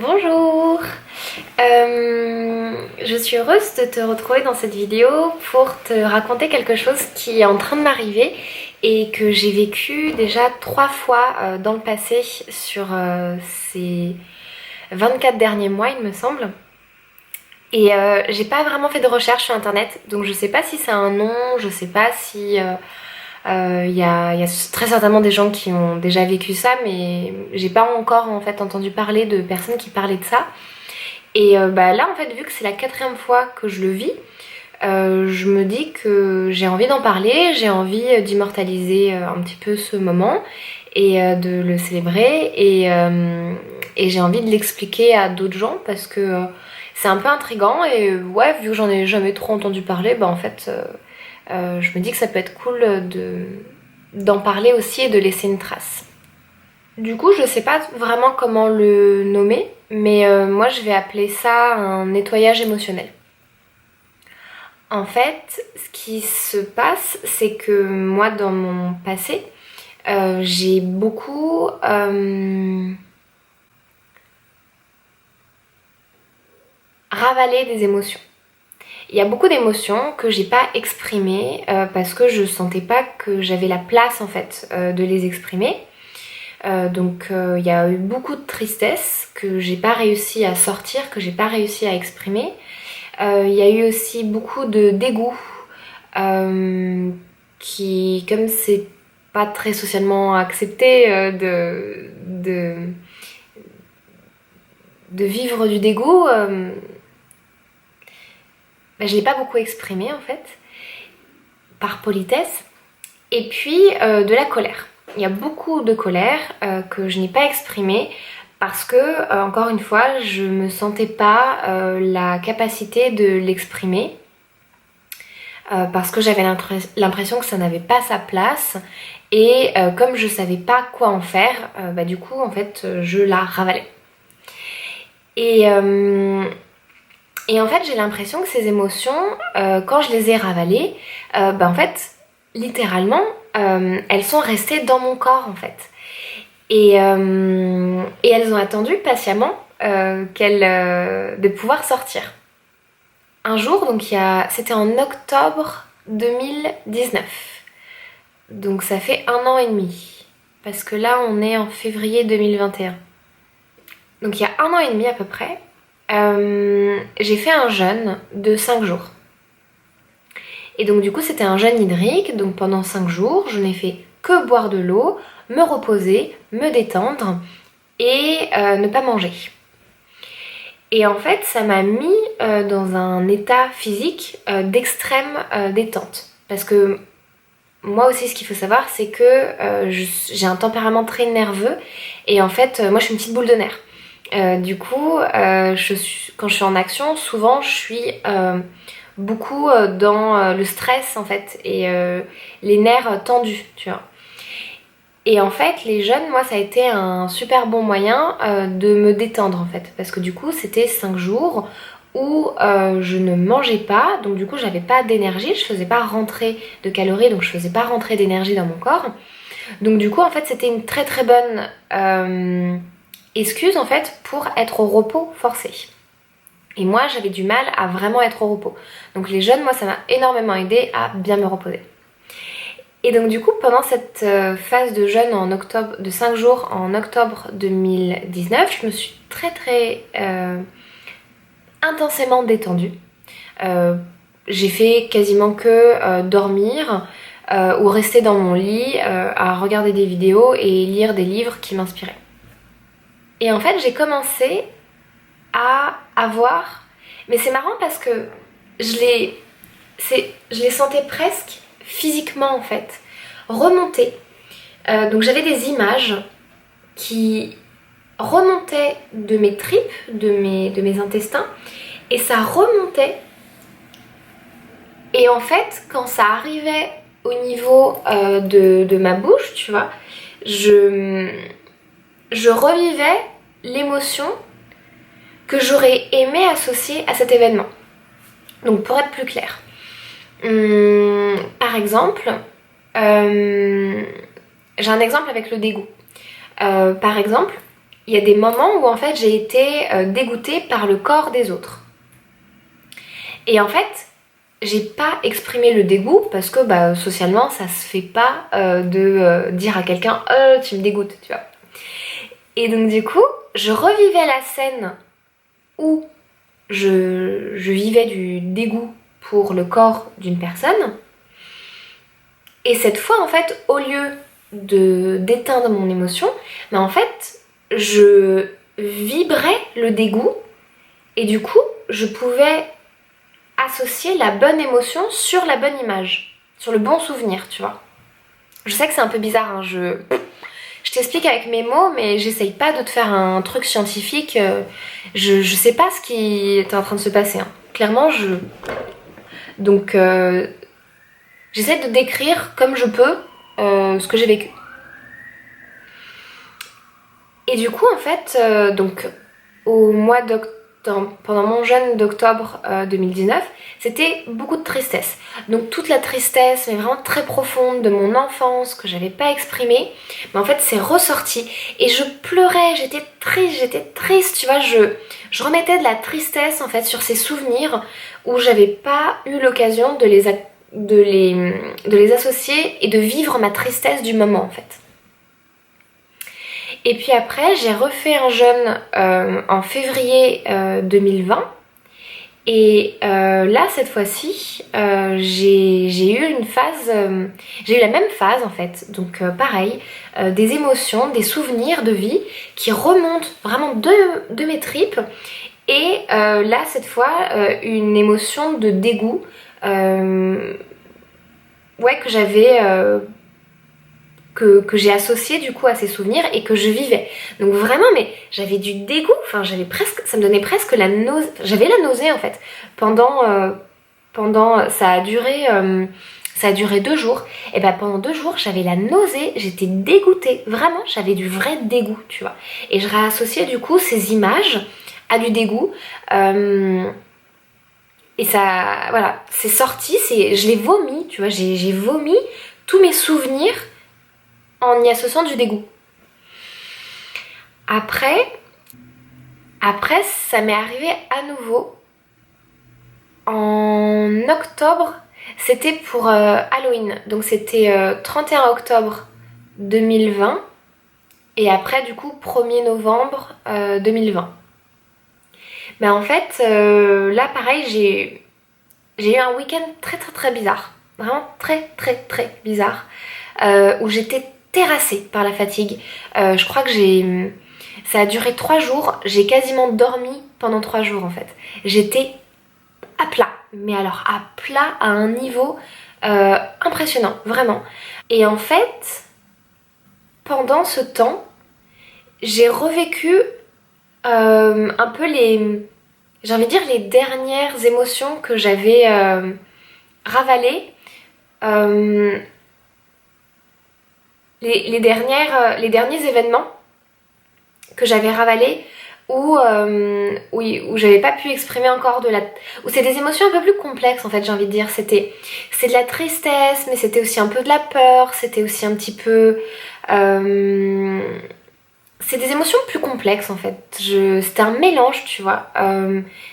Bonjour. Je suis heureuse de te retrouver dans cette vidéo pour te raconter quelque chose qui est en train de m'arriver et que j'ai vécu déjà 3 fois dans le passé sur ces 24 derniers mois il me semble. Et j'ai pas vraiment fait de recherche sur internet, donc je sais pas si c'est un nom, je sais pas si y a très certainement des gens qui ont déjà vécu ça, mais j'ai pas encore en fait entendu parler de personnes qui parlaient de ça. Et là en fait, vu que c'est la 4e fois que je le vis, je me dis que j'ai envie d'en parler, j'ai envie d'immortaliser un petit peu ce moment et de le célébrer et j'ai envie de l'expliquer à d'autres gens parce que c'est un peu intriguant et ouais, vu que j'en ai jamais trop entendu parler, en fait je me dis que ça peut être cool d'en parler aussi et de laisser une trace. Du coup, je sais pas vraiment comment le nommer, mais moi je vais appeler ça un nettoyage émotionnel. En fait, ce qui se passe, c'est que moi dans mon passé, j'ai beaucoup ravalé des émotions. Il y a beaucoup d'émotions que j'ai pas exprimées parce que je sentais pas que j'avais la place en fait de les exprimer. Donc il y a eu beaucoup de tristesse que j'ai pas réussi à sortir, que j'ai pas réussi à exprimer. Il y a eu aussi beaucoup de dégoût qui, comme c'est pas très socialement accepté de vivre du dégoût, je l'ai pas beaucoup exprimé en fait, par politesse. Et puis de la colère. Il y a beaucoup de colère que je n'ai pas exprimée parce que, encore une fois, je me sentais pas la capacité de l'exprimer parce que j'avais l'impression que ça n'avait pas sa place et comme je savais pas quoi en faire, du coup en fait je la ravalais. Et en fait j'ai l'impression que ces émotions, quand je les ai ravalées, en fait littéralement elles sont restées dans mon corps en fait. Et elles ont attendu patiemment de pouvoir sortir. Un jour, donc c'était en octobre 2019. Donc ça fait 1 an et demi. Parce que là, on est en février 2021. Donc il y a 1 an et demi à peu près, j'ai fait un jeûne de 5 jours. Et donc du coup, c'était un jeûne hydrique. Donc pendant 5 jours, je n'ai fait que boire de l'eau, me reposer, me détendre et ne pas manger. Et en fait, ça m'a mis dans un état physique d'extrême détente. Parce que moi aussi, ce qu'il faut savoir, c'est que j'ai un tempérament très nerveux. Et en fait, moi, je suis une petite boule de nerfs. Du coup, quand je suis en action, souvent, je suis beaucoup dans le stress, en fait. Et les nerfs tendus, tu vois. Et en fait, les jeûnes, moi, ça a été un super bon moyen de me détendre en fait. Parce que du coup, c'était 5 jours où je ne mangeais pas. Donc du coup, j'avais pas d'énergie. Je faisais pas rentrer de calories. Donc je faisais pas rentrer d'énergie dans mon corps. Donc du coup, en fait, c'était une très très bonne excuse en fait pour être au repos forcé. Et moi, j'avais du mal à vraiment être au repos. Donc les jeûnes, moi, ça m'a énormément aidé à bien me reposer. Et donc du coup, pendant cette phase de jeûne de 5 jours en octobre 2019, je me suis très très intensément détendue. J'ai fait quasiment que dormir ou rester dans mon lit à regarder des vidéos et lire des livres qui m'inspiraient. Et en fait, j'ai commencé à avoir... Mais c'est marrant parce que je les sentais presque physiquement en fait remonter. Donc j'avais des images qui remontaient de mes tripes, de mes intestins, et ça remontait. Et en fait, quand ça arrivait au niveau de ma bouche, tu vois, je revivais l'émotion que j'aurais aimé associer à cet événement. Donc pour être plus clair, par exemple, j'ai un exemple avec le dégoût. Par exemple, il y a des moments où en fait j'ai été dégoûtée par le corps des autres. Et en fait, j'ai pas exprimé le dégoût parce que socialement ça se fait pas de dire à quelqu'un tu me dégoûtes, tu vois. Et donc du coup, je revivais la scène où je vivais du dégoût pour le corps d'une personne. Et cette fois, en fait, au lieu d'éteindre mon émotion, mais en fait, je vibrais le dégoût et du coup, je pouvais associer la bonne émotion sur la bonne image, sur le bon souvenir, tu vois. Je sais que c'est un peu bizarre, hein, je t'explique avec mes mots, mais j'essaye pas de te faire un truc scientifique. Je sais pas ce qui est en train de se passer. Hein. Clairement, Donc, j'essaie de décrire comme je peux ce que j'ai vécu. Et du coup, en fait, donc, au mois d'octobre, pendant mon jeûne d'octobre 2019, c'était beaucoup de tristesse. Donc toute la tristesse, mais vraiment très profonde de mon enfance, que j'avais pas exprimée, mais en fait c'est ressorti. Et je pleurais, j'étais triste, tu vois, je remettais de la tristesse en fait sur ces souvenirs où j'avais pas eu l'occasion de les associer et de vivre ma tristesse du moment en fait. Et puis après, j'ai refait un jeûne en février 2020. Et là, cette fois-ci, j'ai eu une phase, j'ai eu la même phase en fait. Donc pareil, des émotions, des souvenirs de vie qui remontent vraiment de mes tripes. Et là, cette fois, une émotion de dégoût, que j'avais... que j'ai associé du coup à ces souvenirs et que je vivais. Donc vraiment, mais j'avais du dégoût, enfin ça me donnait presque la nausée, j'avais la nausée en fait. Pendant ça a duré 2 jours, et pendant 2 jours j'avais la nausée, j'étais dégoûtée, vraiment j'avais du vrai dégoût, tu vois. Et je réassociais du coup ces images à du dégoût, et ça, voilà, c'est sorti, je l'ai vomi, tu vois, j'ai vomi tous mes souvenirs en y associant du dégoût. Après, ça m'est arrivé à nouveau en octobre. C'était pour Halloween. Donc c'était 31 octobre 2020 et après du coup 1er novembre 2020. Mais en fait, là pareil, j'ai eu un week-end très bizarre. Vraiment très bizarre. Où j'étais terrassée par la fatigue. Je crois que ça a duré 3 jours. J'ai quasiment dormi pendant 3 jours en fait. J'étais à plat. Mais alors à plat à un niveau impressionnant, vraiment. Et en fait, pendant ce temps, j'ai revécu un peu j'ai envie de dire les dernières émotions que j'avais ravalées. Les derniers événements que j'avais ravalés où j'avais pas pu exprimer encore où c'est des émotions un peu plus complexes en fait, j'ai envie de dire. C'est de la tristesse, mais c'était aussi un peu de la peur, c'était aussi un petit peu c'est des émotions plus complexes en fait. C'était un mélange, tu vois,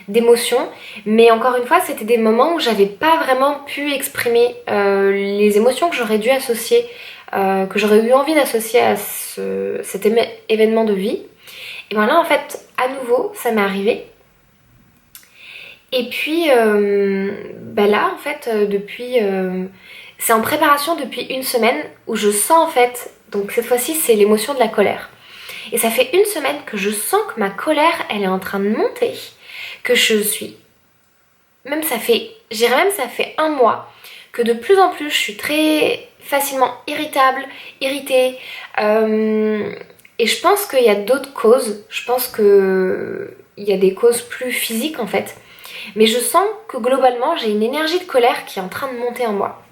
d'émotions. Mais encore une fois, c'était des moments où j'avais pas vraiment pu exprimer les émotions que j'aurais dû associer, que j'aurais eu envie d'associer à cet événement de vie. Et ben là, en fait, à nouveau, ça m'est arrivé. Et puis, là, en fait, c'est en préparation depuis une semaine où je sens en fait, donc cette fois-ci, c'est l'émotion de la colère. Et ça fait une semaine que je sens que ma colère, elle est en train de monter. Que je suis... ça fait 1 mois que de plus en plus, je suis très facilement irritée. Et je pense qu'il y a d'autres causes. Je pense qu'il y a des causes plus physiques en fait. Mais je sens que globalement, j'ai une énergie de colère qui est en train de monter en moi.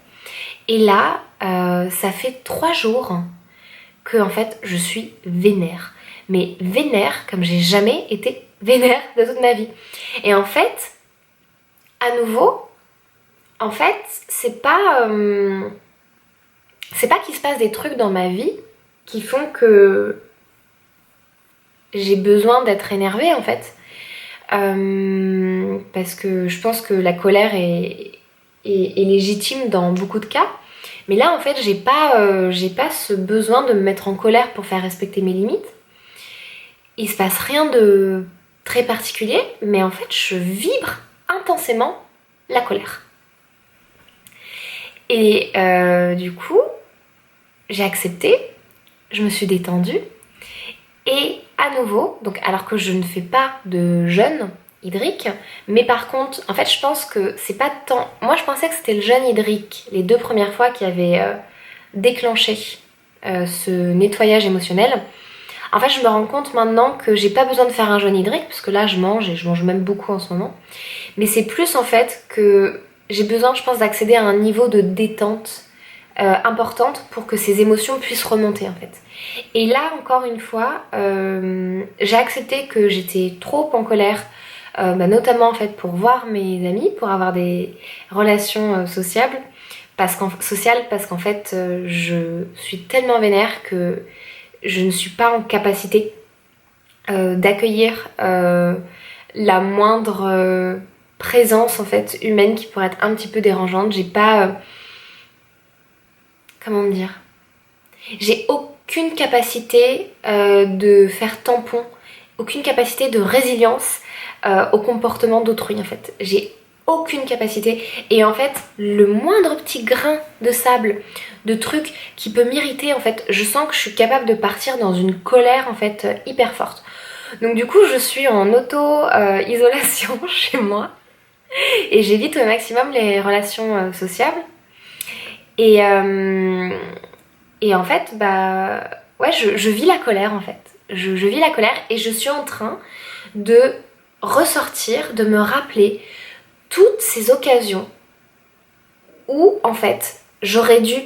Et là, ça fait 3 jours que en fait je suis vénère. Mais vénère comme j'ai jamais été vénère de toute ma vie. Et en fait, à nouveau, c'est pas qu'il se passe des trucs dans ma vie qui font que j'ai besoin d'être énervée en fait. Parce que je pense que la colère est légitime dans beaucoup de cas. Mais là en fait j'ai pas ce besoin de me mettre en colère pour faire respecter mes limites. Il se passe rien de très particulier, mais en fait je vibre intensément la colère. Et du coup, j'ai accepté, je me suis détendue, et à nouveau, donc alors que je ne fais pas de jeûne hydrique, mais par contre, en fait je pense que c'est pas tant... Moi je pensais que c'était le jeûne hydrique, les 2 premières fois qui avaient déclenché ce nettoyage émotionnel. En fait je me rends compte maintenant que j'ai pas besoin de faire un jeûne hydrique, parce que là je mange, et je mange même beaucoup en ce moment. Mais c'est plus en fait que j'ai besoin, je pense, d'accéder à un niveau de détente importante pour que ces émotions puissent remonter en fait. Et là encore une fois, j'ai accepté que j'étais trop en colère, notamment en fait pour voir mes amis, pour avoir des relations sociables, parce qu'en fait je suis tellement vénère que je ne suis pas en capacité d'accueillir la moindre présence en fait humaine qui pourrait être un petit peu dérangeante. J'ai pas comment me dire, j'ai aucune capacité de faire tampon, aucune capacité de résilience au comportement d'autrui en fait. J'ai aucune capacité, et en fait le moindre petit grain de sable, de truc qui peut m'irriter en fait, je sens que je suis capable de partir dans une colère en fait hyper forte. Donc du coup je suis en auto-isolation chez moi et j'évite au maximum les relations sociables. Et en fait, ouais, je vis la colère en fait. Je vis la colère et je suis en train de ressortir, de me rappeler toutes ces occasions où en fait j'aurais dû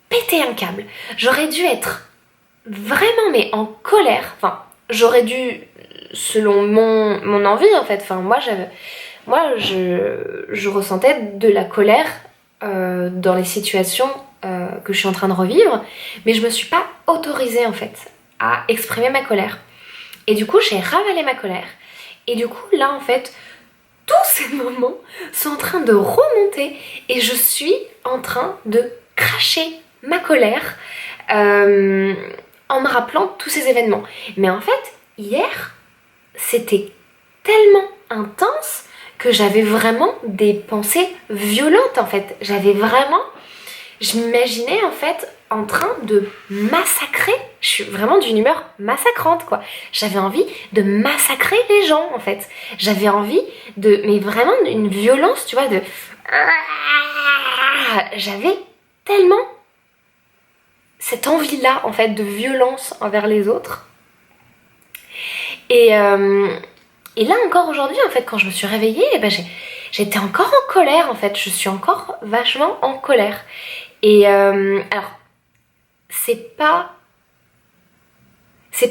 péter un câble. J'aurais dû être vraiment mais en colère. Enfin, j'aurais dû, selon mon envie en fait. Enfin, je ressentais de la colère dans les situations que je suis en train de revivre, mais je me suis pas autorisée en fait à exprimer ma colère. Et du coup j'ai ravalé ma colère, et du coup là en fait tous ces moments sont en train de remonter et je suis en train de cracher ma colère en me rappelant tous ces événements. Mais en fait hier c'était tellement intense que j'avais vraiment des pensées violentes en fait. Je m'imaginais en fait en train de massacrer. Je suis vraiment d'une humeur massacrante quoi. J'avais envie de massacrer les gens en fait. J'avais envie mais vraiment une violence, tu vois, j'avais tellement cette envie-là en fait de violence envers les autres. Et là encore aujourd'hui en fait quand je me suis réveillée, j'étais encore en colère en fait. Je suis encore vachement en colère. Et alors c'est pas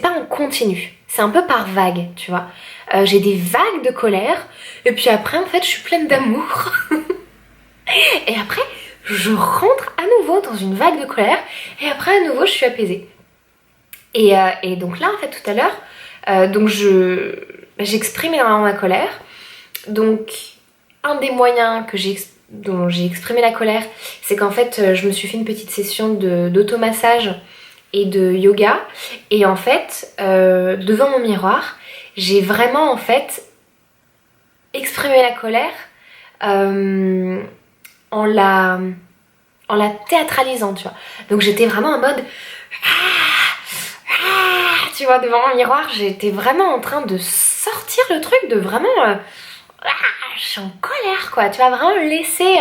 en continu, c'est un peu par vague, tu vois. J'ai des vagues de colère et puis après en fait je suis pleine d'amour. Et après je rentre à nouveau dans une vague de colère et après à nouveau je suis apaisée. Et donc là en fait tout à l'heure donc j'exprime énormément ma colère. Donc un des moyens dont j'ai exprimé la colère, c'est qu'en fait je me suis fait une petite session d'automassage et de yoga, et en fait devant mon miroir j'ai vraiment en fait exprimé la colère en la théâtralisant, tu vois. Donc j'étais vraiment en mode tu vois, devant mon miroir j'étais vraiment en train de sortir le truc, de vraiment je suis en colère quoi, tu vas vraiment laisser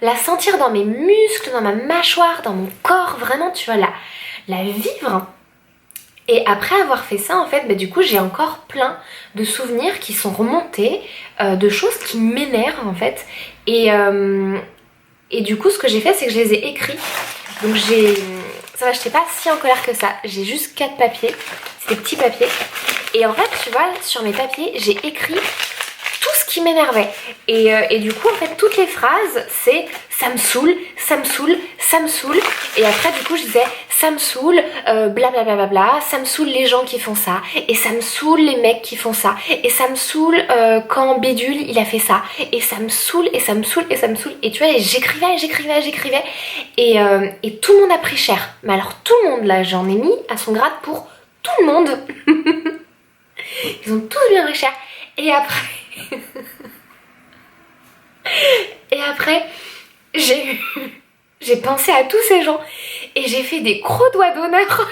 la sentir dans mes muscles, dans ma mâchoire, dans mon corps, vraiment tu vois la vivre. Et après avoir fait ça en fait, du coup j'ai encore plein de souvenirs qui sont remontés, de choses qui m'énervent en fait. Et du coup ce que j'ai fait c'est que je les ai écrits. Donc ça va, j'étais pas si en colère que ça, j'ai juste 4 papiers, c'est des petits papiers. Et en fait tu vois sur mes papiers j'ai écrit tout ce qui m'énervait. Et du coup en fait toutes les phrases c'est ça me saoule, ça me saoule, ça me saoule. Et après du coup je disais ça me saoule, blablabla, ça me saoule les gens qui font ça, et ça me saoule les mecs qui font ça, et ça me saoule quand Bédule il a fait ça, et ça me saoule, et ça me saoule, et ça me saoule. Et tu vois, et j'écrivais, et tout le monde a pris cher. Mais alors tout le monde là, j'en ai mis à son grade pour tout le monde. Ils ont tous bien pris cher. Et après... Et après, j'ai pensé à tous ces gens et j'ai fait des gros doigts d'honneur.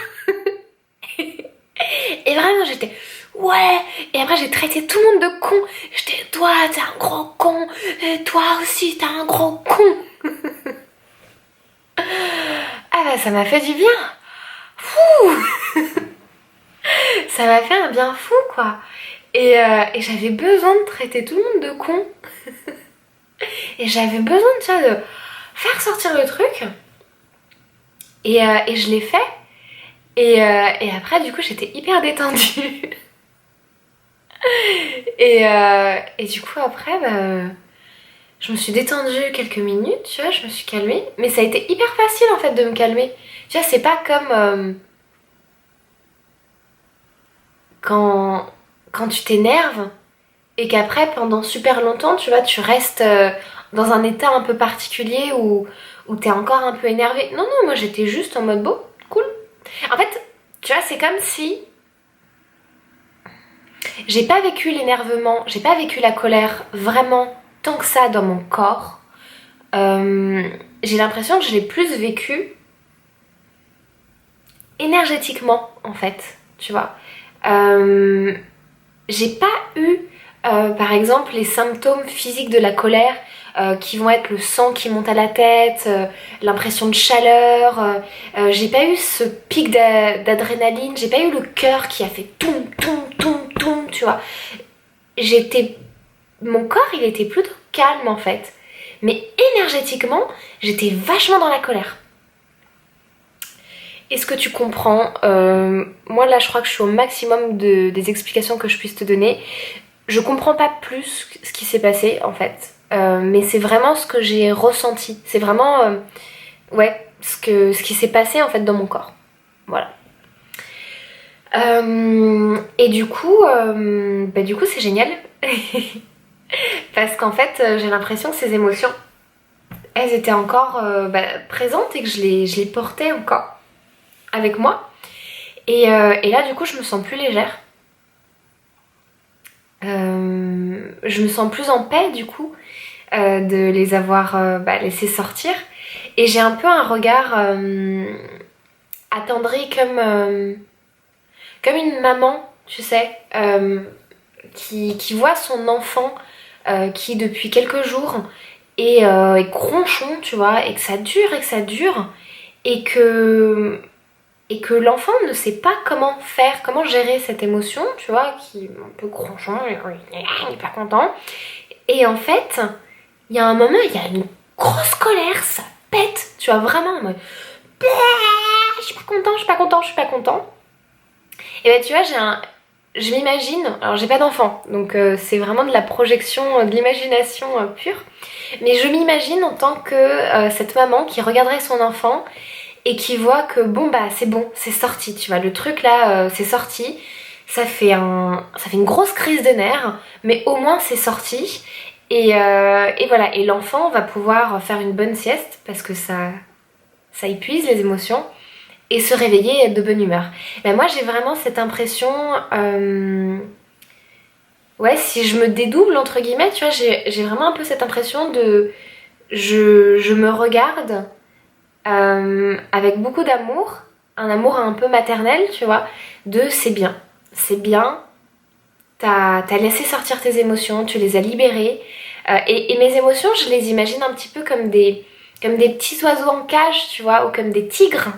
Et vraiment j'étais ouais. Et après j'ai traité tout le monde de con. J'étais toi t'es un gros con, et toi aussi t'es un gros con. Ah bah ça m'a fait du bien. Fou. Ça m'a fait un bien fou quoi. Et j'avais besoin de traiter tout le monde de con. Et j'avais besoin tu vois, de faire sortir le truc. Et je l'ai fait. Et après du coup j'étais hyper détendue. Et du coup après bah, je me suis détendue quelques minutes, tu vois, je me suis calmée. Mais ça a été hyper facile en fait de me calmer. Tu vois, c'est pas comme quand tu t'énerves et qu'après pendant super longtemps, tu vois, tu restes dans un état un peu particulier où t'es encore un peu énervé. Non, non, moi j'étais juste en mode beau, cool. En fait, tu vois, c'est comme si j'ai pas vécu l'énervement, j'ai pas vécu la colère vraiment tant que ça dans mon corps. J'ai l'impression que je l'ai plus vécu énergétiquement en fait, tu vois. J'ai pas eu par exemple les symptômes physiques de la colère qui vont être le sang qui monte à la tête, l'impression de chaleur, j'ai pas eu ce pic d'adrénaline, j'ai pas eu le cœur qui a fait toum toum toum toum, tu vois. Mon corps il était plutôt calme en fait, mais énergétiquement j'étais vachement dans la colère. Est-ce que tu comprends? Moi là je crois que je suis au maximum des explications que je puisse te donner. Je comprends pas plus ce qui s'est passé en fait. Mais c'est vraiment ce que j'ai ressenti. C'est vraiment ouais, ce qui s'est passé en fait dans mon corps. Voilà. Et du coup c'est génial. Parce qu'en fait j'ai l'impression que ces émotions elles étaient encore présentes et que je les portais encore avec moi. Et là du coup je me sens plus légère. Je me sens plus en paix du coup de les avoir laissés sortir. Et j'ai un peu un regard attendri comme une maman, tu sais, qui voit son enfant qui depuis quelques jours est gronchon, tu vois, et que ça dure et que ça dure, et que l'enfant ne sait pas comment faire, comment gérer cette émotion, tu vois, qui est un peu gronchon, il est pas content. Et en fait, il y a un moment, il y a une grosse colère, ça pète, tu vois, vraiment en mode je suis pas content, je suis pas content, je suis pas content. Et ben tu vois, je m'imagine, alors j'ai pas d'enfant, donc c'est vraiment de la projection, de l'imagination pure, mais je m'imagine en tant que cette maman qui regarderait son enfant et qui voit que bon bah c'est bon, c'est sorti, tu vois, le truc là c'est sorti, ça fait une grosse crise de nerfs, mais au moins c'est sorti, et voilà, et l'enfant va pouvoir faire une bonne sieste parce que ça épuise les émotions, et se réveiller et être de bonne humeur. Ben moi j'ai vraiment cette impression, ouais, si je me dédouble entre guillemets, tu vois, j'ai vraiment un peu cette impression de je me regarde avec beaucoup d'amour, un amour un peu maternel, tu vois, de c'est bien, t'as laissé sortir tes émotions, tu les as libérées, et mes émotions, je les imagine un petit peu comme des petits oiseaux en cage, tu vois, ou comme des tigres.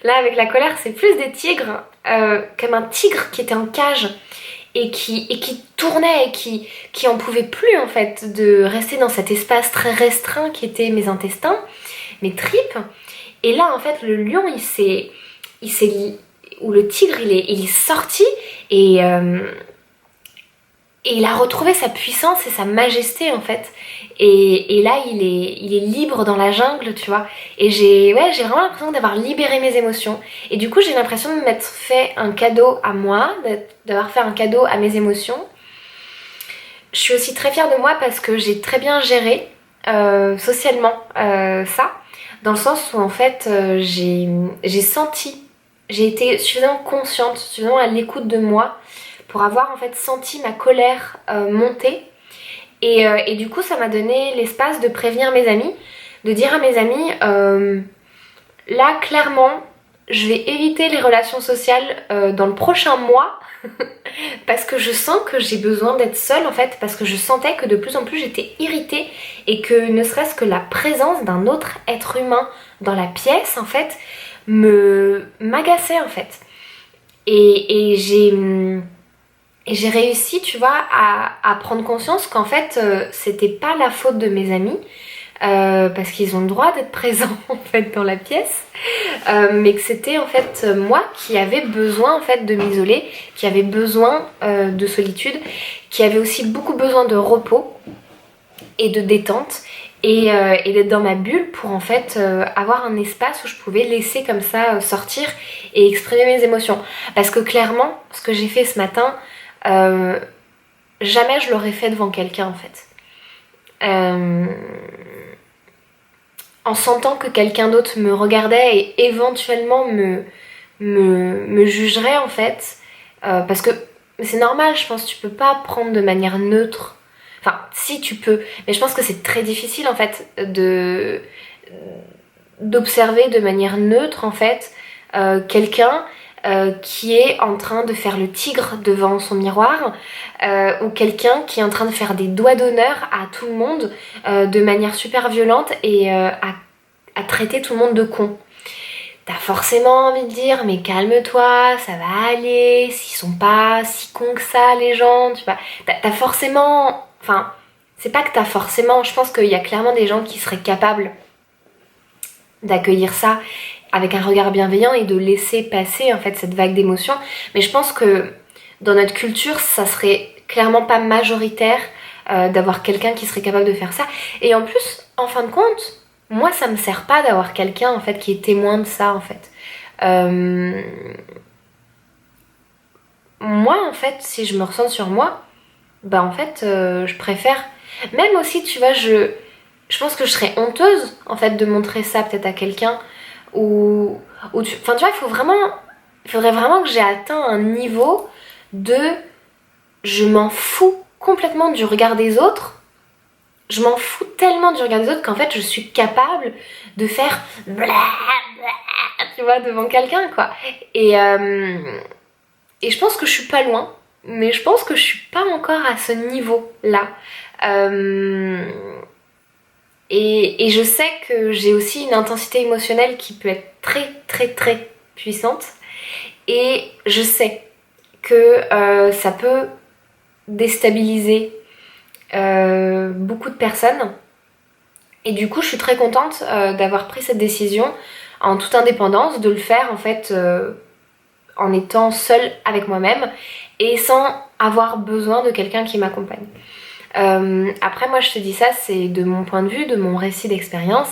Là, avec la colère, c'est plus des tigres, comme un tigre qui était en cage et qui tournait et qui en pouvait plus en fait de rester dans cet espace très restreint qui était mes intestins, mes tripes. Et là, en fait, le lion, ou le tigre, il est sorti et et il a retrouvé sa puissance et sa majesté en fait. Et là il est libre dans la jungle, tu vois. Et j'ai vraiment l'impression d'avoir libéré mes émotions. Et du coup j'ai l'impression de m'être fait un cadeau à moi, d'avoir fait un cadeau à mes émotions. Je suis aussi très fière de moi parce que j'ai très bien géré socialement ça. Dans le sens où en fait j'ai senti, j'ai été suffisamment consciente, suffisamment à l'écoute de moi pour avoir en fait senti ma colère monter. Et du coup, ça m'a donné l'espace de prévenir mes amis, de dire à mes amis, là, clairement, je vais éviter les relations sociales dans le prochain mois, parce que je sens que j'ai besoin d'être seule, en fait, parce que je sentais que de plus en plus j'étais irritée, et que ne serait-ce que la présence d'un autre être humain dans la pièce, en fait, m'agaçait, en fait. Et j'ai réussi, tu vois, à prendre conscience qu'en fait, c'était pas la faute de mes amis, parce qu'ils ont le droit d'être présents en fait dans la pièce, mais que c'était en fait moi qui avais besoin en fait de m'isoler, qui avait besoin de solitude, qui avait aussi beaucoup besoin de repos et de détente. Et d'être dans ma bulle pour en fait avoir un espace où je pouvais laisser comme ça sortir et exprimer mes émotions. Parce que clairement, ce que j'ai fait ce matin, jamais je l'aurais fait devant quelqu'un en fait. En sentant que quelqu'un d'autre me regardait et éventuellement me jugerait en fait. Parce que c'est normal, je pense, tu peux pas prendre de manière neutre. Enfin, si tu peux, mais je pense que c'est très difficile en fait d'observer de manière neutre en fait quelqu'un qui est en train de faire le tigre devant son miroir ou quelqu'un qui est en train de faire des doigts d'honneur à tout le monde de manière super violente et à traiter tout le monde de con. T'as forcément envie de dire mais calme-toi, ça va aller, s'ils sont pas si cons que ça les gens, tu vois. T'as forcément... Enfin, c'est pas que t'as forcément... Je pense qu'il y a clairement des gens qui seraient capables d'accueillir ça avec un regard bienveillant et de laisser passer en fait cette vague d'émotions. Mais je pense que dans notre culture, ça serait clairement pas majoritaire d'avoir quelqu'un qui serait capable de faire ça. Et en plus, en fin de compte, moi ça me sert pas d'avoir quelqu'un en fait qui est témoin de ça en fait. Moi en fait, si je me ressens sur moi, bah en fait je préfère... Même aussi, tu vois, je pense que je serais honteuse en fait de montrer ça peut-être à quelqu'un enfin tu vois, il faudrait vraiment que j'ai atteint un niveau de je m'en fous complètement du regard des autres. Je m'en fous tellement du regard des autres qu'en fait je suis capable de faire bla bla, tu vois, devant quelqu'un quoi. Et je pense que je suis pas loin, mais je pense que je suis pas encore à ce niveau là. Et je sais que j'ai aussi une intensité émotionnelle qui peut être très très très puissante. Et je sais que ça peut déstabiliser beaucoup de personnes. Et du coup, je suis très contente d'avoir pris cette décision en toute indépendance, de le faire en fait en étant seule avec moi-même et sans avoir besoin de quelqu'un qui m'accompagne. Après moi je te dis ça, c'est de mon point de vue, de mon récit d'expérience,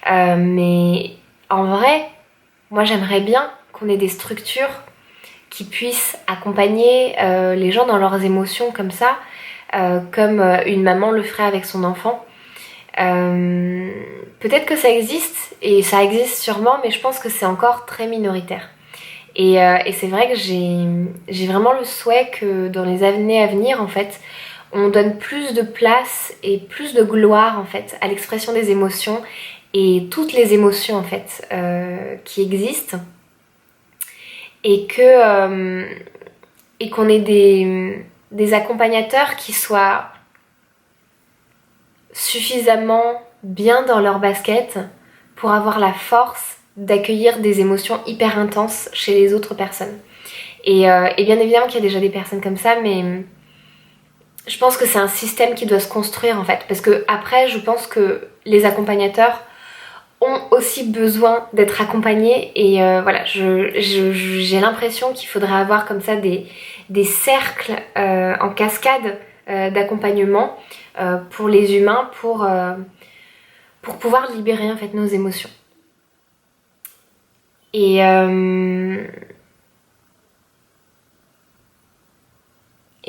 mais en vrai moi j'aimerais bien qu'on ait des structures qui puissent accompagner les gens dans leurs émotions comme ça, comme une maman le ferait avec son enfant. Peut-être que ça existe, et ça existe sûrement, mais je pense que c'est encore très minoritaire. Et c'est vrai que j'ai vraiment le souhait que dans les années à venir en fait on donne plus de place et plus de gloire en fait à l'expression des émotions et toutes les émotions en fait qui existent, et qu'on ait des accompagnateurs qui soient suffisamment bien dans leur basket pour avoir la force d'accueillir des émotions hyper intenses chez les autres personnes. Et bien évidemment qu'il y a déjà des personnes comme ça, mais je pense que c'est un système qui doit se construire en fait, parce que après je pense que les accompagnateurs ont aussi besoin d'être accompagnés, et voilà, j'ai l'impression qu'il faudrait avoir comme ça des cercles en cascade d'accompagnement pour les humains pour pouvoir libérer en fait nos émotions. Et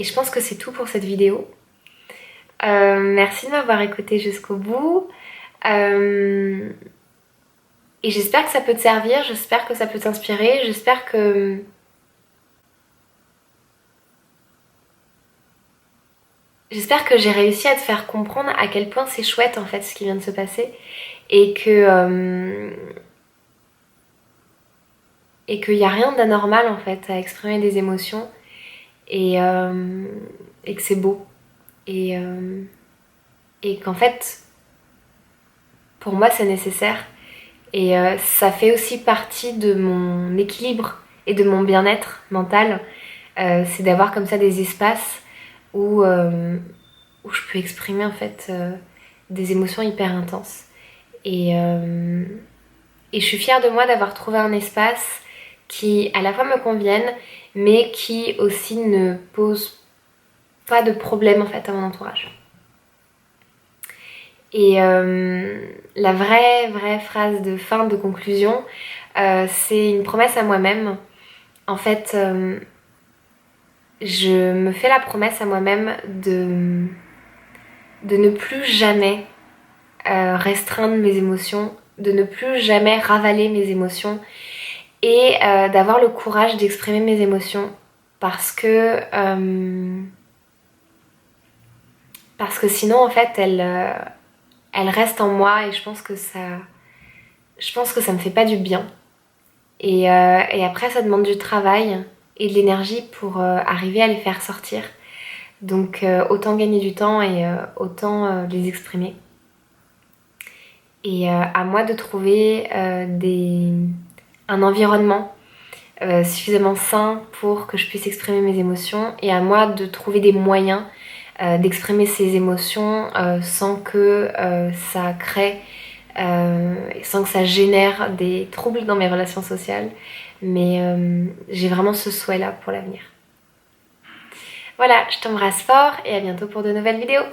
je pense que c'est tout pour cette vidéo. Merci de m'avoir écouté jusqu'au bout. Et j'espère que ça peut te servir, j'espère que ça peut t'inspirer, j'espère que j'ai réussi à te faire comprendre à quel point c'est chouette en fait ce qui vient de se passer et que qu'il n'y a rien d'anormal en fait à exprimer des émotions et que c'est beau et qu'en fait pour moi c'est nécessaire et ça fait aussi partie de mon équilibre et de mon bien-être mental, c'est d'avoir comme ça des espaces où je peux exprimer en fait des émotions hyper intenses et je suis fière de moi d'avoir trouvé un espace qui à la fois me convienne mais qui aussi ne pose pas de problème en fait à mon entourage. Et la vraie phrase de fin, de conclusion, c'est une promesse à moi-même. En fait, je me fais la promesse à moi-même de ne plus jamais restreindre mes émotions, de ne plus jamais ravaler mes émotions et d'avoir le courage d'exprimer mes émotions parce que sinon en fait elles restent en moi et je pense que ça me fait pas du bien et après ça demande du travail et de l'énergie pour arriver à les faire sortir, donc autant gagner du temps et autant les exprimer et à moi de trouver un environnement suffisamment sain pour que je puisse exprimer mes émotions et à moi de trouver des moyens d'exprimer ces émotions sans que ça crée, sans que ça génère des troubles dans mes relations sociales. Mais j'ai vraiment ce souhait-là pour l'avenir. Voilà, je t'embrasse fort et à bientôt pour de nouvelles vidéos.